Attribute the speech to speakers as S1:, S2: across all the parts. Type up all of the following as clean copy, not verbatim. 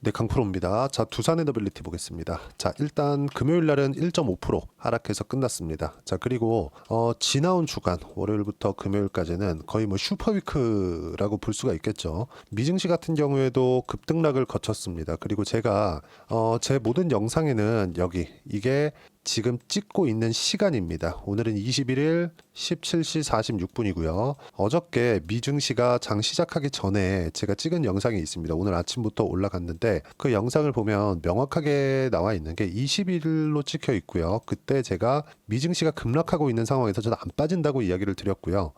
S1: 네, 강프로입니다. 자, 두산 에너빌리티 보겠습니다. 자, 일단 금요일 날은 1.5% 하락해서 끝났습니다. 자, 그리고 지나온 주간 월요일부터 금요일까지는 거의 뭐 슈퍼위크라고 볼 수가 있겠죠. 미증시 같은 경우에도 급등락을 거쳤습니다. 그리고 제가 제 모든 영상에는 여기 이게 지금 찍고 있는 시간입니다. 오늘은 21일 17시 46분이고요. 어저께 미증시가 장 시작하기 전에 제가 찍은 영상이 있습니다. 오늘 아침부터 올라갔는데 그 영상을 보면 명확하게 나와 있는 게 21일로 찍혀 있고요. 그때 제가 미증시가 급락하고 있는 상황에서 저는 안 빠진다고 이야기를 드렸고요.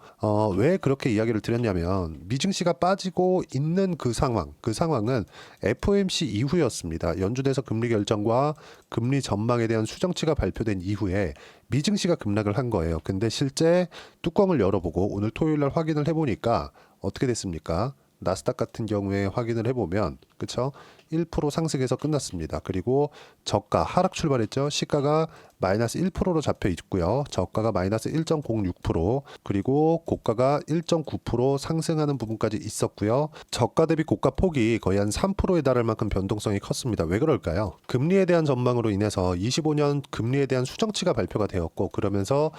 S1: 왜 그렇게 이야기를 드렸냐면 미증시가 빠지고 있는 그 상황은 FOMC 이후였습니다. 연준에서 금리 결정과 금리 전망에 대한 수정치가 발표된 이후에 미증시가 급락을 한 거예요. 근데 실제 뚜껑을 열어보고 오늘 토요일 날 확인을 해보니까 어떻게 됐습니까? 나스닥 같은 경우에 확인을 해보면 그쵸? 1% 상승해서 끝났습니다. 그리고 저가 하락 출발했죠. 시가가 마이너스 1%로 잡혀 있고요. 저가가 마이너스 1.06%, 그리고 고가가 1.9% 상승하는 부분까지 있었고요. 저가 대비 고가 폭이 거의 한 3%에 달할 만큼 변동성이 컸습니다. 왜 그럴까요? 금리에 대한 전망으로 인해서 25년 금리에 대한 수정치가 발표가 되었고, 그러면서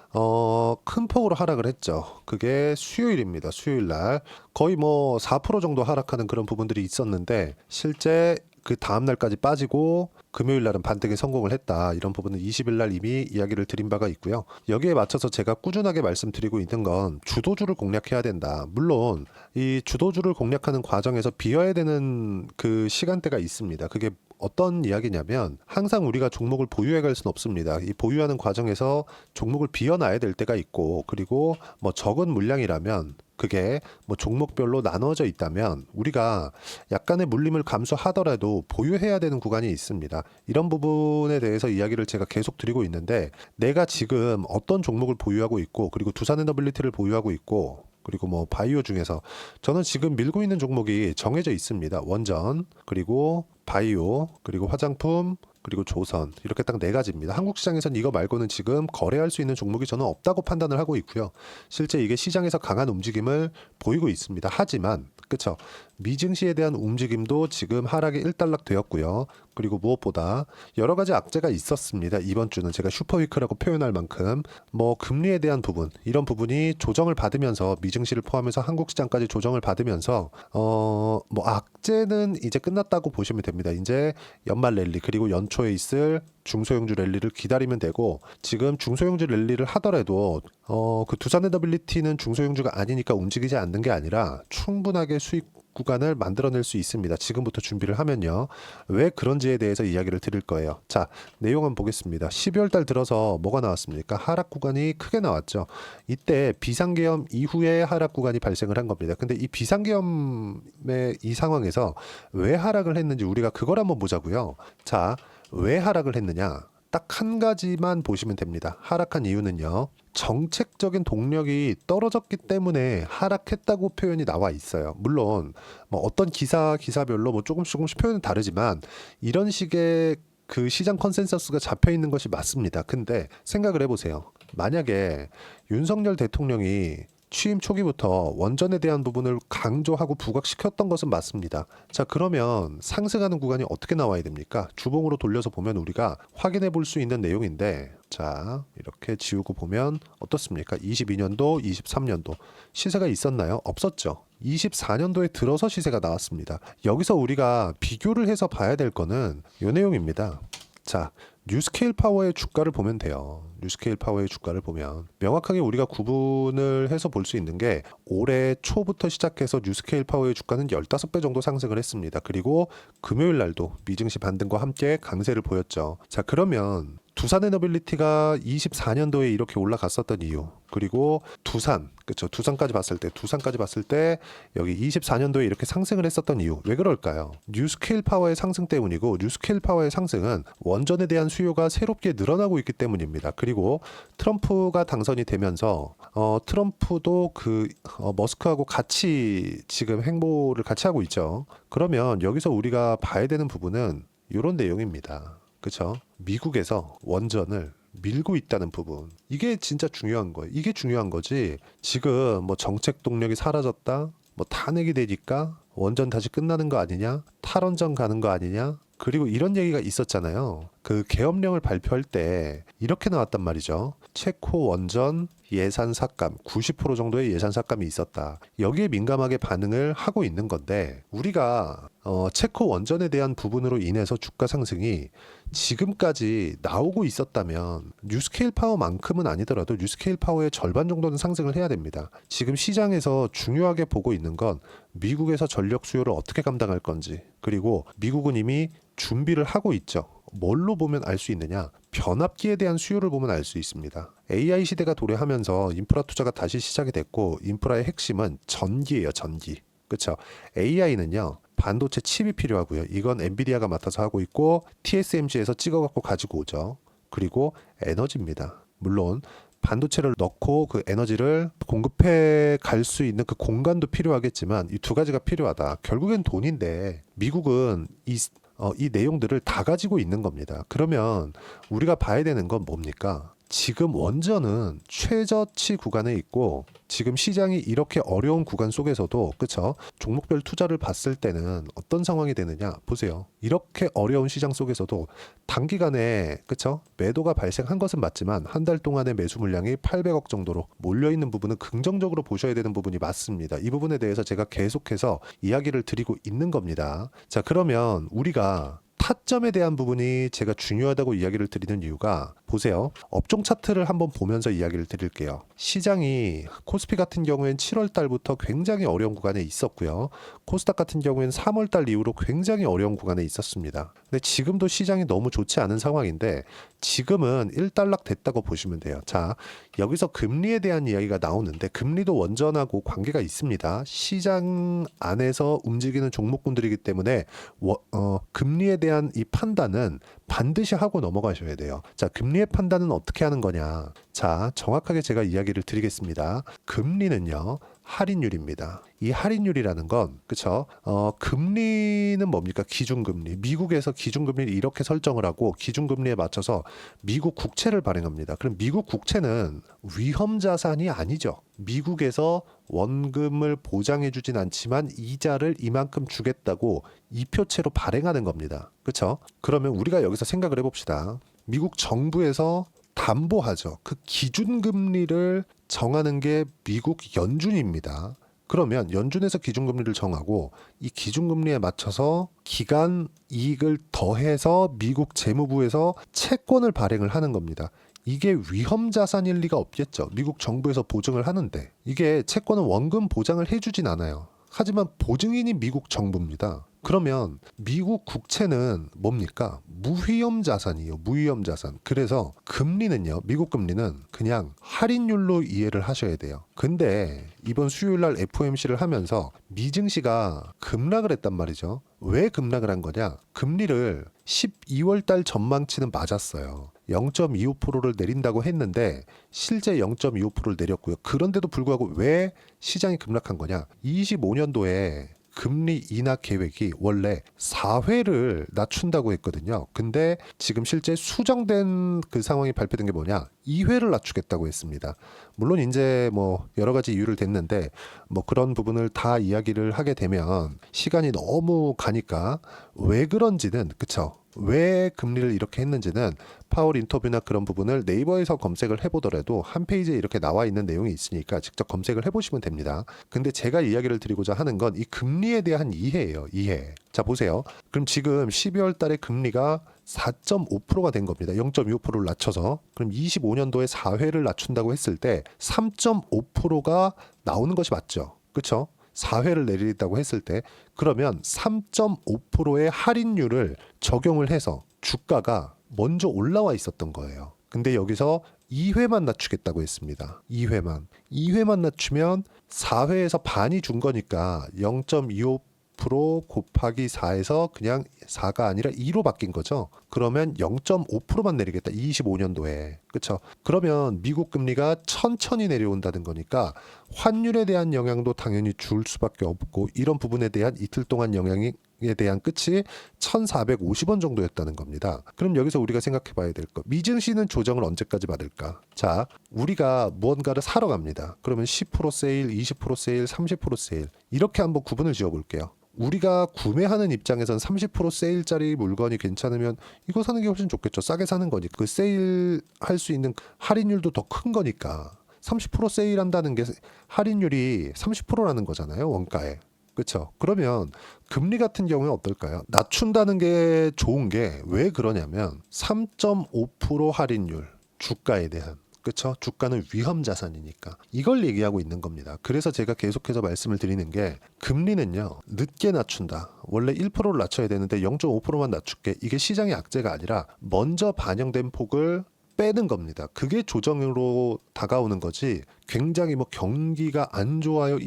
S1: 큰 폭으로 하락을 했죠. 그게 수요일입니다. 수요일 날 거의 뭐 4% 정도 하락하는 그런 부분들이 있었는데, 실제 그 다음 날까지 빠지고 금요일 날은 반등에 성공을 했다. 이런 부분은 20일 날 이미 이야기를 드린 바가 있고요. 여기에 맞춰서 제가 꾸준하게 말씀드리고 있는 건 주도주를 공략해야 된다. 물론 이 주도주를 공략하는 과정에서 비워야 되는 그 시간대가 있습니다. 그게 어떤 이야기냐면, 항상 우리가 종목을 보유해 갈 수는 없습니다. 이 보유하는 과정에서 종목을 비워놔야 될 때가 있고, 그리고 뭐 적은 물량이라면 그게 뭐 종목별로 나눠져 있다면 우리가 약간의 물림을 감수하더라도 보유해야 되는 구간이 있습니다. 이런 부분에 대해서 이야기를 제가 계속 드리고 있는데, 내가 지금 어떤 종목을 보유하고 있고, 그리고 두산에너빌리티를 보유하고 있고, 그리고 뭐 바이오 중에서 저는 지금 밀고 있는 종목이 정해져 있습니다. 원전, 그리고 바이오, 그리고 화장품, 그리고 조선, 이렇게 딱 네 가지입니다. 한국 시장에서는 이거 말고는 지금 거래할 수 있는 종목이 저는 없다고 판단을 하고 있고요. 실제 이게 시장에서 강한 움직임을 보이고 있습니다. 하지만 그쵸, 미증시에 대한 움직임도 지금 하락이 일단락 되었고요. 그리고 무엇보다 여러 가지 악재가 있었습니다. 이번 주는 제가 슈퍼위크라고 표현할 만큼 뭐 금리에 대한 부분, 이런 부분이 조정을 받으면서 미증시를 포함해서 한국 시장까지 조정을 받으면서 뭐 악재는 이제 끝났다고 보시면 됩니다. 이제 연말 랠리, 그리고 연초에 있을 중소형주 랠리를 기다리면 되고, 지금 중소형주 랠리를 하더라도 그 두산에너빌리티는 중소형주가 아니니까 움직이지 않는 게 아니라 충분하게 수익 구간을 만들어낼 수 있습니다. 지금부터 준비를 하면요. 왜 그런지에 대해서 이야기를 드릴 거예요. 자, 내용 한번 보겠습니다. 12월 달 들어서 뭐가 나왔습니까? 하락 구간이 크게 나왔죠. 이때 비상계엄 이후에 하락 구간이 발생을 한 겁니다. 근데 이 비상계엄의 이 상황에서 왜 하락을 했는지 우리가 그걸 한번 보자고요. 자, 왜 하락을 했느냐? 딱 한 가지만 보시면 됩니다. 하락한 이유는요, 정책적인 동력이 떨어졌기 때문에 하락했다고 표현이 나와 있어요. 물론 뭐 어떤 기사별로 뭐 조금씩 표현은 다르지만 이런 식의 그 시장 컨센서스가 잡혀 있는 것이 맞습니다. 근데 생각을 해보세요. 만약에 윤석열 대통령이 취임 초기부터 원전에 대한 부분을 강조하고 부각시켰던 것은 맞습니다. 자, 그러면 상승하는 구간이 어떻게 나와야 됩니까? 주봉으로 돌려서 보면 우리가 확인해 볼 수 있는 내용인데, 자, 이렇게 지우고 보면 어떻습니까? 22년도, 23년도 시세가 있었나요? 없었죠. 24년도에 들어서 시세가 나왔습니다. 여기서 우리가 비교를 해서 봐야 될 거는 이 내용입니다. 자, 뉴스케일 파워의 주가를 보면 돼요. 뉴스케일 파워의 주가를 보면 명확하게 우리가 구분을 해서 볼 수 있는 게, 올해 초부터 시작해서 뉴스케일 파워의 주가는 15배 정도 상승을 했습니다. 그리고 금요일 날도 미증시 반등과 함께 강세를 보였죠. 자, 그러면 두산에너빌리티가 24년도에 이렇게 올라갔었던 이유, 그리고 그쵸, 두산까지 봤을 때 여기 24년도에 이렇게 상승을 했었던 이유, 왜 그럴까요? 뉴스케일 파워의 상승 때문이고, 뉴스케일 파워의 상승은 원전에 대한 수요가 새롭게 늘어나고 있기 때문입니다. 그리고 트럼프가 당선이 되면서 트럼프도 그 머스크하고 같이 지금 행보를 같이 하고 있죠. 그러면 여기서 우리가 봐야 되는 부분은 이런 내용입니다. 그쵸? 미국에서 원전을 밀고 있다는 부분, 이게 진짜 중요한 거예요. 이게 중요한 거지, 지금 뭐 정책 동력이 사라졌다, 뭐 탄핵이 되니까 원전 다시 끝나는 거 아니냐? 탈원전 가는 거 아니냐? 그리고 이런 얘기가 있었잖아요. 그 계엄령을 발표할 때 이렇게 나왔단 말이죠. 체코 원전 예산 삭감 90% 정도의 예산 삭감이 있었다. 여기에 민감하게 반응을 하고 있는 건데 우리가 체코 원전에 대한 부분으로 인해서 주가 상승이 지금까지 나오고 있었다면 뉴스케일 파워만큼은 아니더라도 뉴스케일 파워의 절반 정도는 상승을 해야 됩니다. 지금 시장에서 중요하게 보고 있는 건 미국에서 전력 수요를 어떻게 감당할 건지, 그리고 미국은 이미 준비를 하고 있죠. 뭘로 보면 알 수 있느냐? 변압기에 대한 수요를 보면 알 수 있습니다. AI 시대가 도래하면서 인프라 투자가 다시 시작이 됐고, 인프라의 핵심은 전기예요, 전기. 그렇죠? AI는요. 반도체 칩이 필요하고요. 이건 엔비디아가 맡아서 하고 있고 TSMC에서 찍어갖고 가지고 오죠. 그리고 에너지입니다. 물론 반도체를 넣고 그 에너지를 공급해 갈 수 있는 그 공간도 필요하겠지만 이 두 가지가 필요하다. 결국엔 돈인데 미국은 이 내용들을 다 가지고 있는 겁니다. 그러면 우리가 봐야 되는 건 뭡니까? 지금 원전은 최저치 구간에 있고 지금 시장이 이렇게 어려운 구간 속에서도 그쵸? 종목별 투자를 봤을 때는 어떤 상황이 되느냐 보세요. 이렇게 어려운 시장 속에서도 단기간에 그쵸? 매도가 발생한 것은 맞지만 한 달 동안의 매수 물량이 800억 정도로 몰려있는 부분은 긍정적으로 보셔야 되는 부분이 맞습니다. 이 부분에 대해서 제가 계속해서 이야기를 드리고 있는 겁니다. 자, 그러면 우리가 타점에 대한 부분이 제가 중요하다고 이야기를 드리는 이유가 보세요. 업종 차트를 한번 보면서 이야기를 드릴게요. 시장이 코스피 같은 경우엔 7월 달부터 굉장히 어려운 구간에 있었고요. 코스닥 같은 경우엔 3월 달 이후로 굉장히 어려운 구간에 있었습니다. 근데 지금도 시장이 너무 좋지 않은 상황인데 지금은 일단락 됐다고 보시면 돼요. 자, 여기서 금리에 대한 이야기가 나오는데 금리도 원전하고 관계가 있습니다. 시장 안에서 움직이는 종목군들이기 때문에 금리에 대한 이 판단은 반드시 하고 넘어가셔야 돼요. 자, 금리의 판단은 어떻게 하는 거냐? 자, 정확하게 제가 이야기를 드리겠습니다. 금리는요, 할인율입니다. 이 할인율이라는 건 그쵸? 금리는 뭡니까? 기준금리. 미국에서 기준금리를 이렇게 설정을 하고 기준금리에 맞춰서 미국 국채를 발행합니다. 그럼 미국 국채는 위험자산이 아니죠. 미국에서 원금을 보장해주진 않지만 이자를 이만큼 주겠다고 이표채로 발행하는 겁니다. 그렇죠? 그러면 우리가 여기서 생각을 해봅시다. 미국 정부에서 담보하죠. 그 기준금리를 정하는 게 미국 연준입니다. 그러면 연준에서 기준금리를 정하고 이 기준금리에 맞춰서 기간 이익을 더해서 미국 재무부에서 채권을 발행을 하는 겁니다. 이게 위험자산일 리가 없겠죠. 미국 정부에서 보증을 하는데 이게 채권은 원금 보장을 해주진 않아요. 하지만 보증인이 미국 정부입니다. 그러면 미국 국채는 뭡니까? 무위험 자산이에요. 무위험 자산. 그래서 금리는요. 미국 금리는 그냥 할인율로 이해를 하셔야 돼요. 근데 이번 수요일 날 FOMC를 하면서 미증시가 급락을 했단 말이죠. 왜 급락을 한 거냐? 금리를 12월 달 전망치는 맞았어요. 0.25%를 내린다고 했는데 실제 0.25%를 내렸고요. 그런데도 불구하고 왜 시장이 급락한 거냐? 25년도에 금리 인하 계획이 원래 4회를 낮춘다고 했거든요. 근데 지금 실제 수정된 그 상황이 발표된 게 뭐냐? 2회를 낮추겠다고 했습니다. 물론 이제 뭐 여러 가지 이유를 댔는데 뭐 그런 부분을 다 이야기를 하게 되면 시간이 너무 가니까 왜 그런지는 그쵸? 왜 금리를 이렇게 했는지는 파월 인터뷰나 그런 부분을 네이버에서 검색을 해보더라도 한 페이지에 이렇게 나와 있는 내용이 있으니까 직접 검색을 해보시면 됩니다. 근데 제가 이야기를 드리고자 하는 건 이 금리에 대한 이해예요. 이해. 자, 보세요. 그럼 지금 12월 달에 금리가 4.5%가 된 겁니다. 0.25%를 낮춰서. 그럼 25년도에 4회를 낮춘다고 했을 때 3.5%가 나오는 것이 맞죠. 그렇죠? 4회를 내린다고 했을 때 그러면 3.5%의 할인율을 적용을 해서 주가가 먼저 올라와 있었던 거예요. 근데 여기서 2회만 낮추겠다고 했습니다. 2회만 낮추면 4회에서 반이 준 거니까 0.25% 곱하기 4에서 그냥 4가 아니라 2로 바뀐 거죠. 그러면 0.5%만 내리겠다. 25년도에. 그렇죠? 그러면 미국 금리가 천천히 내려온다는 거니까 환율에 대한 영향도 당연히 줄 수밖에 없고 이런 부분에 대한 이틀 동안 영향에 대한 끝이 1,450원 정도였다는 겁니다. 그럼 여기서 우리가 생각해 봐야 될 거. 미증시는 조정을 언제까지 받을까? 자, 우리가 무언가를 사러 갑니다. 그러면 10% 세일, 20% 세일, 30% 세일 이렇게 한번 구분을 지어 볼게요. 우리가 구매하는 입장에선 30% 세일짜리 물건이 괜찮으면 이거 사는 게 훨씬 좋겠죠. 싸게 사는 거니까. 그 세일 할 수 있는 할인율도 더 큰 거니까. 30% 세일한다는 게 할인율이 30%라는 거잖아요. 원가에. 그렇죠. 그러면 금리 같은 경우는 어떨까요? 낮춘다는 게 좋은 게 왜 그러냐면 3.5% 할인율 주가에 대한 그렇죠. 주가는 위험 자산이니까 이걸 얘기하고 있는 겁니다. 그래서 제가 계속해서 말씀을 드리는 게 금리는요 늦게 낮춘다. 원래 1%를 낮춰야 되는데 0.5%만 낮출게. 이게 시장의 악재가 아니라 먼저 반영된 폭을 빼는 겁니다. 그게 조정으로 다가오는 거지. 굉장히 뭐 경기가 안 좋아요.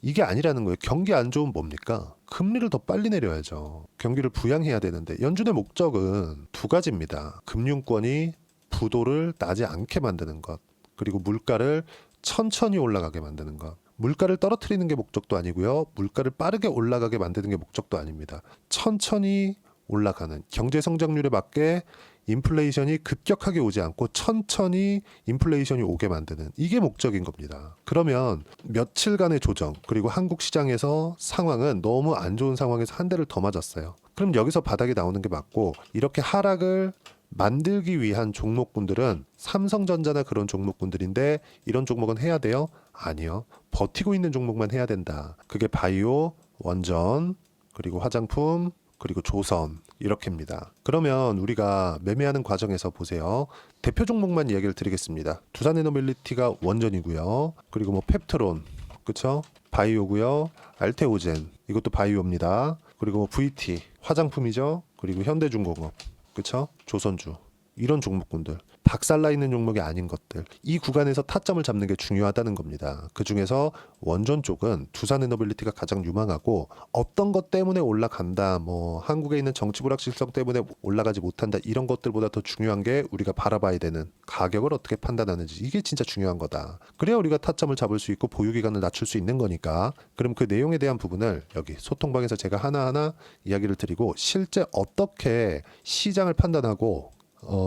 S1: 이게 아니라는 거예요. 경기 안 좋으면 뭡니까? 금리를 더 빨리 내려야죠. 경기를 부양해야 되는데 연준의 목적은 두 가지입니다. 금융권이 부도를 나지 않게 만드는 것, 그리고 물가를 천천히 올라가게 만드는 것. 물가를 떨어뜨리는 게 목적도 아니고요. 물가를 빠르게 올라가게 만드는 게 목적도 아닙니다. 천천히 올라가는 경제 성장률에 맞게 인플레이션이 급격하게 오지 않고 천천히 인플레이션이 오게 만드는 이게 목적인 겁니다. 그러면 며칠간의 조정 그리고 한국 시장에서 상황은 너무 안 좋은 상황에서 한 대를 더 맞았어요. 그럼 여기서 바닥이 나오는 게 맞고 이렇게 하락을 만들기 위한 종목군들은 삼성전자나 그런 종목군들인데 이런 종목은 해야 돼요? 아니요. 버티고 있는 종목만 해야 된다. 그게 바이오, 원전, 그리고 화장품, 그리고 조선 이렇게입니다. 그러면 우리가 매매하는 과정에서 보세요. 대표 종목만 이야기를 드리겠습니다. 두산에너빌리티가 원전이고요. 그리고 뭐 펩트론, 그렇죠? 바이오고요. 알테오젠 이것도 바이오입니다. 그리고 뭐 VT 화장품이죠. 그리고 현대중공업, 그렇죠? 조선주 이런 종목군들. 박살나 있는 종목이 아닌 것들. 이 구간에서 타점을 잡는 게 중요하다는 겁니다. 그 중에서 원전 쪽은 두산에너빌리티가 가장 유망하고 어떤 것 때문에 올라간다. 뭐 한국에 있는 정치 불확실성 때문에 올라가지 못한다. 이런 것들보다 더 중요한 게 우리가 바라봐야 되는 가격을 어떻게 판단하는지. 이게 진짜 중요한 거다. 그래야 우리가 타점을 잡을 수 있고 보유 기간을 낮출 수 있는 거니까. 그럼 그 내용에 대한 부분을 여기 소통방에서 제가 하나하나 이야기를 드리고 실제 어떻게 시장을 판단하고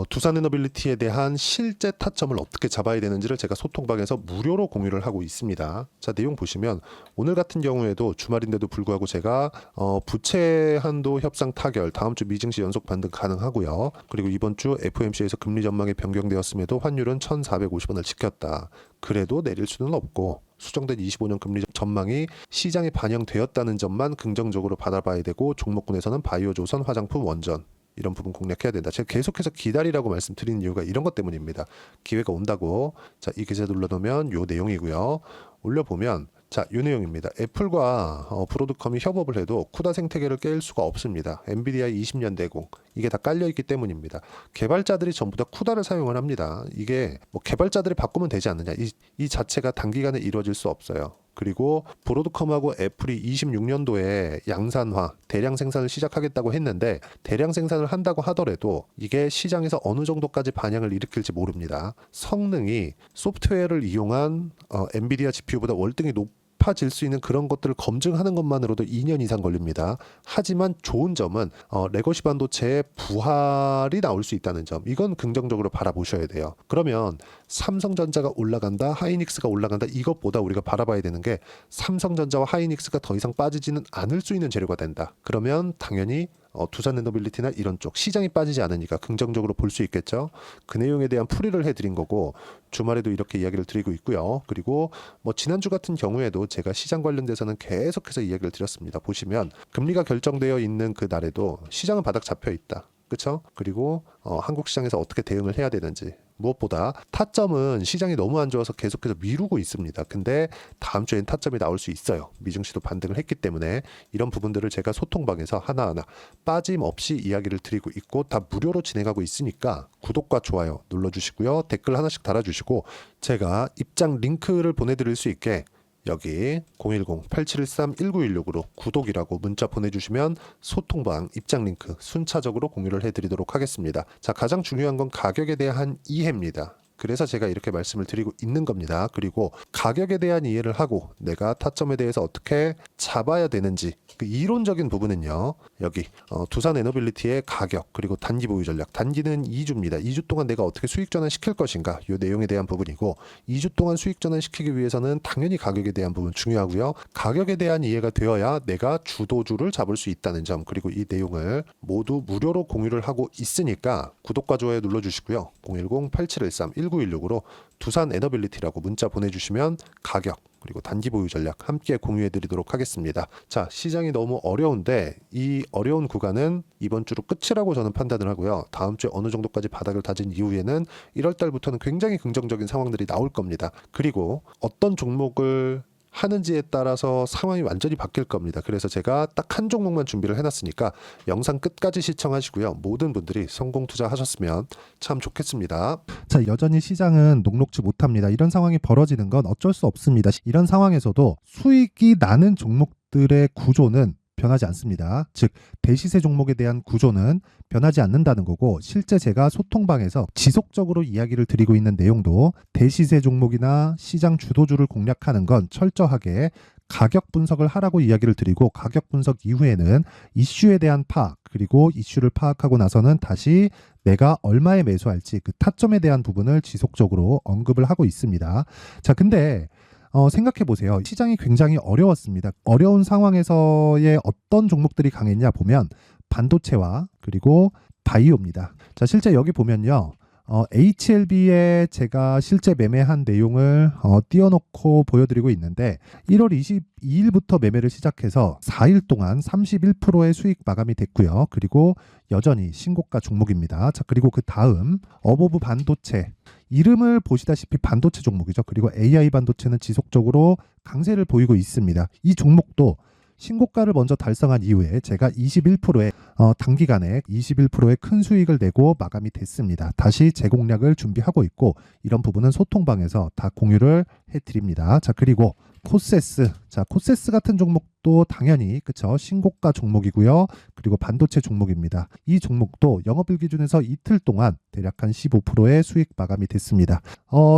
S1: 두산에너빌리티에 대한 실제 타점을 어떻게 잡아야 되는지를 제가 소통방에서 무료로 공유를 하고 있습니다. 자, 내용 보시면 오늘 같은 경우에도 주말인데도 불구하고 제가 부채 한도 협상 타결 다음 주 미증시 연속 반등 가능하고요. 그리고 이번 주 FOMC에서 금리 전망이 변경되었음에도 환율은 1,450원을 지켰다. 그래도 내릴 수는 없고 수정된 25년 금리 전망이 시장에 반영되었다는 점만 긍정적으로 받아봐야 되고 종목군에서는 바이오, 조선, 화장품, 원전 이런 부분 공략해야 된다. 제가 계속해서 기다리라고 말씀드리는 이유가 이런 것 때문입니다. 기회가 온다고. 자, 이 기사 눌러놓으면 요 내용이고요. 올려보면 자, 이 내용입니다. 애플과 브로드컴이 협업을 해도 쿠다 생태계를 깰 수가 없습니다. 엔비디아 20년 대공 이게 다 깔려있기 때문입니다. 개발자들이 전부 다 쿠다를 사용을 합니다. 이게 뭐 개발자들이 바꾸면 되지 않느냐. 이 자체가 단기간에 이루어질 수 없어요. 그리고 브로드컴하고 애플이 26년도에 양산화, 대량 생산을 시작하겠다고 했는데 대량 생산을 한다고 하더라도 이게 시장에서 어느 정도까지 반향을 일으킬지 모릅니다. 성능이 소프트웨어를 이용한 엔비디아 GPU보다 월등히 높아질 수 있는 그런 것들을 검증하는 것만으로도 2년 이상 걸립니다. 하지만 좋은 점은 레거시 반도체의 부활이 나올 수 있다는 점. 이건 긍정적으로 바라보셔야 돼요. 그러면 삼성전자가 올라간다, 하이닉스가 올라간다 이것보다 우리가 바라봐야 되는 게 삼성전자와 하이닉스가 더 이상 빠지지는 않을 수 있는 재료가 된다. 그러면 당연히 두산에너빌리티나 이런 쪽 시장이 빠지지 않으니까 긍정적으로 볼 수 있겠죠. 그 내용에 대한 풀이를 해드린 거고 주말에도 이렇게 이야기를 드리고 있고요. 그리고 뭐 지난주 같은 경우에도 제가 시장 관련돼서는 계속해서 이야기를 드렸습니다. 보시면 금리가 결정되어 있는 그 날에도 시장은 바닥 잡혀 있다. 그렇죠? 그리고 한국 시장에서 어떻게 대응을 해야 되는지 무엇보다 타점은 시장이 너무 안 좋아서 계속해서 미루고 있습니다. 근데 다음 주엔 타점이 나올 수 있어요. 미증시도 반등을 했기 때문에 이런 부분들을 제가 소통방에서 하나하나 빠짐없이 이야기를 드리고 있고 다 무료로 진행하고 있으니까 구독과 좋아요 눌러주시고요. 댓글 하나씩 달아주시고 제가 입장 링크를 보내드릴 수 있게 여기 010-8713-1916으로 구독이라고 문자 보내주시면 소통방 입장 링크 순차적으로 공유를 해드리도록 하겠습니다. 자, 가장 중요한 건 가격에 대한 이해입니다. 그래서 제가 이렇게 말씀을 드리고 있는 겁니다. 그리고 가격에 대한 이해를 하고 내가 타점에 대해서 어떻게 잡아야 되는지 그 이론적인 부분은요. 여기 두산 에너빌리티의 가격 그리고 단기 보유 전략. 단기는 2주입니다. 2주 동안 내가 어떻게 수익 전환 시킬 것인가 이 내용에 대한 부분이고 2주 동안 수익 전환 시키기 위해서는 당연히 가격에 대한 부분 중요하고요. 가격에 대한 이해가 되어야 내가 주도주를 잡을 수 있다는 점 그리고 이 내용을 모두 무료로 공유를 하고 있으니까 구독과 좋아요 눌러주시고요. 010-8713-1916으로 두산 에너빌리티라고 문자 보내주시면 가격 그리고 단기 보유 전략 함께 공유해 드리도록 하겠습니다. 자, 시장이 너무 어려운데 이 어려운 구간은 이번 주로 끝이라고 저는 판단을 하고요. 다음 주에 어느 정도까지 바닥을 다진 이후에는 1월 달부터는 굉장히 긍정적인 상황들이 나올 겁니다. 그리고 어떤 종목을 하는지에 따라서 상황이 완전히 바뀔 겁니다. 그래서 제가 딱 한 종목만 준비를 해놨으니까 영상 끝까지 시청하시고요. 모든 분들이 성공 투자하셨으면 참 좋겠습니다. 자, 여전히 시장은 녹록지 못합니다. 이런 상황이 벌어지는 건 어쩔 수 없습니다. 이런 상황에서도 수익이 나는 종목들의 구조는 변하지 않습니다. 즉 대시세 종목에 대한 구조는 변하지 않는다는 거고 실제 제가 소통방에서 지속적으로 이야기를 드리고 있는 내용도 대시세 종목이나 시장 주도주를 공략하는 건 철저하게 가격 분석을 하라고 이야기를 드리고 가격 분석 이후에는 이슈에 대한 파악 그리고 이슈를 파악하고 나서는 다시 내가 얼마에 매수할지 그 타점에 대한 부분을 지속적으로 언급을 하고 있습니다. 자, 근데 생각해 보세요. 시장이 굉장히 어려웠습니다. 어려운 상황에서의 어떤 종목들이 강했냐 보면 반도체와 그리고 바이오입니다. 자, 실제 여기 보면요. HLB에 제가 실제 매매한 내용을 띄워놓고 보여드리고 있는데 1월 22일부터 매매를 시작해서 4일 동안 31%의 수익 마감이 됐고요. 그리고 여전히 신고가 종목입니다. 자, 그리고 그 다음 어보브 반도체 이름을 보시다시피 반도체 종목이죠. 그리고 AI 반도체는 지속적으로 강세를 보이고 있습니다. 이 종목도 신고가를 먼저 달성한 이후에 제가 21%의 단기간에 21%의 큰 수익을 내고 마감이 됐습니다. 다시 재공략을 준비하고 있고 이런 부분은 소통방에서 다 공유를 해드립니다. 자, 그리고 코세스. 자, 코세스 같은 종목도 당연히 그쵸 신고가 종목이고요. 그리고 반도체 종목입니다. 이 종목도 영업일 기준에서 이틀 동안 대략 한 15%의 수익 마감이 됐습니다.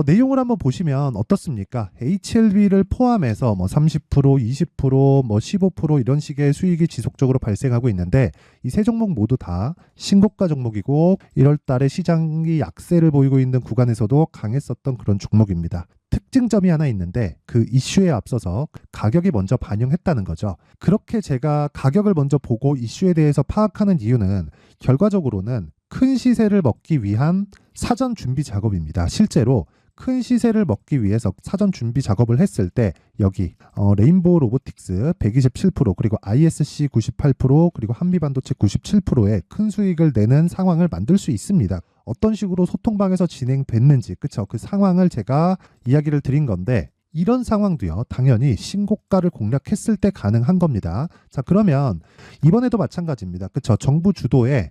S1: 내용을 한번 보시면 어떻습니까? HLB를 포함해서 뭐 30%, 20%, 뭐 15% 이런 식의 수익이 지속적으로 발생하고 있는데 이 세 종목 모두 다 신고가 종목이고 1월 달에 시장이 약세를 보이고 있는 구간에서도 강했었던 그런 종목입니다. 특징점이 하나 있는데 그 이슈에 앞서서 가격이 먼저 반영했다는 거죠. 그렇게 제가 가격을 먼저 보고 이슈에 대해서 파악하는 이유는 결과적으로는 큰 시세를 먹기 위한 사전 준비 작업입니다. 실제로 큰 시세를 먹기 위해서 사전 준비 작업을 했을 때 여기 레인보우 로보틱스 127% 그리고 ISC 98% 그리고 한미반도체 97%의 큰 수익을 내는 상황을 만들 수 있습니다. 어떤 식으로 소통방에서 진행됐는지 그쵸? 그 상황을 제가 이야기를 드린 건데 이런 상황도요. 당연히 신고가를 공략했을 때 가능한 겁니다. 자, 그러면 이번에도 마찬가지입니다. 그쵸? 정부 주도의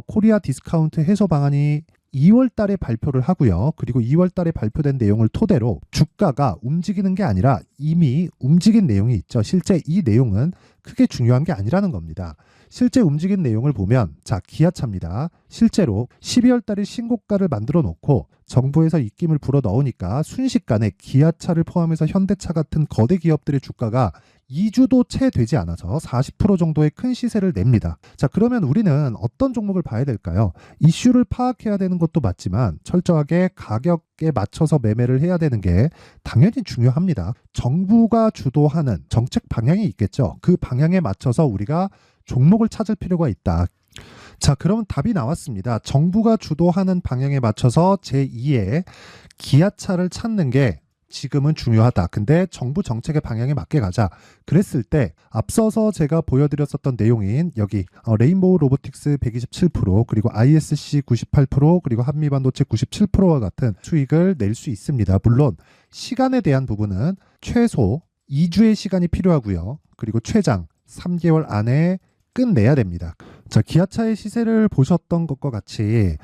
S1: 코리아 디스카운트 해소 방안이 2월 달에 발표를 하고요. 그리고 2월 달에 발표된 내용을 토대로 주가가 움직이는 게 아니라 이미 움직인 내용이 있죠. 실제 이 내용은 크게 중요한 게 아니라는 겁니다. 실제 움직인 내용을 보면 자, 기아차입니다. 실제로 12월 달에 신고가를 만들어 놓고 정부에서 입김을 불어 넣으니까 순식간에 기아차를 포함해서 현대차 같은 거대 기업들의 주가가 2주도 채 되지 않아서 40% 정도의 큰 시세를 냅니다. 자, 그러면 우리는 어떤 종목을 봐야 될까요? 이슈를 파악해야 되는 것도 맞지만 철저하게 가격에 맞춰서 매매를 해야 되는 게 당연히 중요합니다. 정부가 주도하는 정책 방향이 있겠죠. 그 방향에 맞춰서 우리가 종목을 찾을 필요가 있다. 자, 그럼 답이 나왔습니다. 정부가 주도하는 방향에 맞춰서 제2의 기아차를 찾는 게 지금은 중요하다. 근데 정부 정책의 방향에 맞게 가자. 그랬을 때 앞서서 제가 보여드렸었던 내용인 여기 레인보우 로보틱스 127% 그리고 ISC 98% 그리고 한미반도체 97%와 같은 수익을 낼 수 있습니다. 물론 시간에 대한 부분은 최소 2주의 시간이 필요하고요. 그리고 최장 3개월 안에 끝내야 됩니다. 자, 기아차의 시세를 보셨던 것과 같이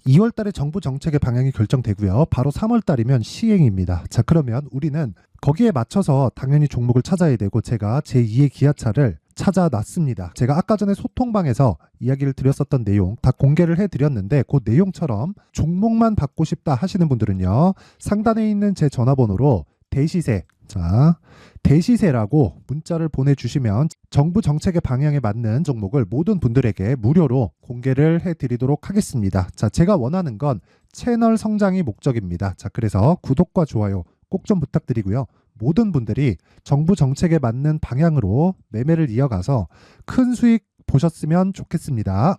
S1: 2월 달에 정부 정책의 방향이 결정되고요. 바로 3월 달이면 시행입니다. 자, 그러면 우리는 거기에 맞춰서 당연히 종목을 찾아야 되고 제가 제2의 기아차를
S2: 찾아놨습니다. 제가 아까 전에 소통방에서 이야기를 드렸었던 내용 다 공개를 해드렸는데 그 내용처럼 종목만 받고 싶다 하시는 분들은요. 상단에 있는 제 전화번호로 대시세, 자, 대시세라고 문자를 보내주시면 정부 정책의 방향에 맞는 종목을 모든 분들에게 무료로 공개를 해드리도록 하겠습니다. 자, 제가 원하는 건 채널 성장이 목적입니다. 자, 그래서 구독과 좋아요 꼭 좀 부탁드리고요. 모든 분들이 정부 정책에 맞는 방향으로 매매를 이어가서 큰 수익 보셨으면 좋겠습니다.